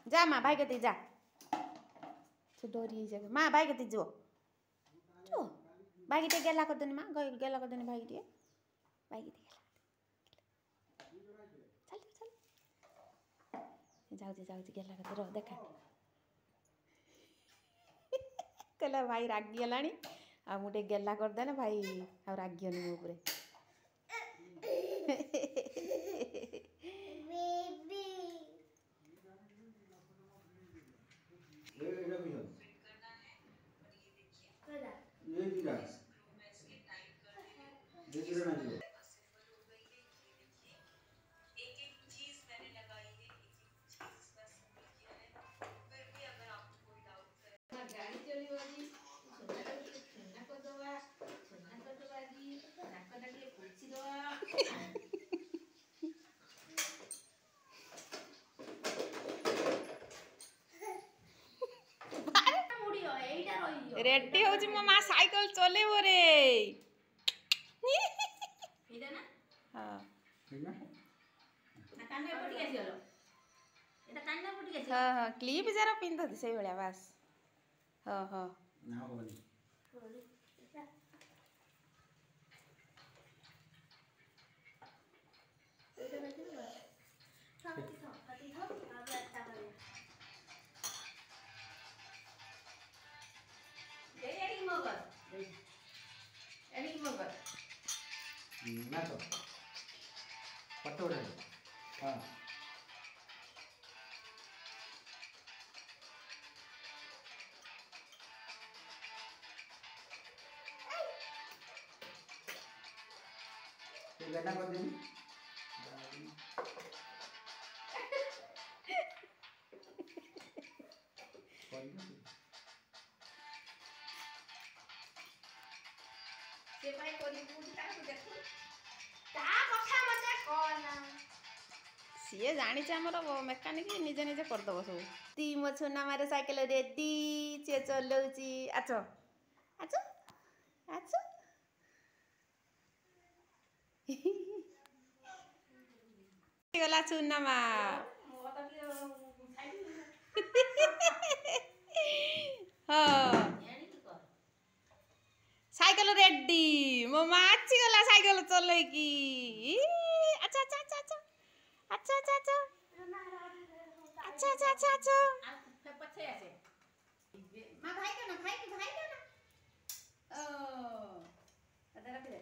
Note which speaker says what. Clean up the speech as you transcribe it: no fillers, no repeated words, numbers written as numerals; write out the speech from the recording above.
Speaker 1: जा माँ भाई कति जा तो डरी जाए माँ भाई कति जो जो भाई के गेला कर देनी माँ गेला कर देनी भाई के भाई के चल चल जाऊ गेला कर रो देखा कहला भाई रागी गलानी आ मुटे गेला कर देना भाई आ रागियनी मो ऊपर रेडी हो जी मो मां साइकिल चलेबो रे इदा ना हां इदा ना कांडे पटी गेसी हलो एटा कांडे पटी गेसी हां हां क्लिप जरा पिंद दे सेई भलिया बस हां हां ना होनी ना तो पट्टो उड़ा हाँ तो लेना कर देनी से भाई कोनी पूछता तो देखो ता कथा मते कोन सीए जानी छ हमर मेकानिक निजे निजे कर दबो सब ती मो छोना मारे साइकिल रेडी से चलौची आछो आछो आछो गला छोना मा हां साइकिल रेडी मो माची गला साइकिल चले की अच्छा अच्छा अच्छा अच्छा अच्छा अच्छा अच्छा अच्छा अच्छा अच्छा अच्छा पछे आसे मां भाई का ना ओ अदर रख दे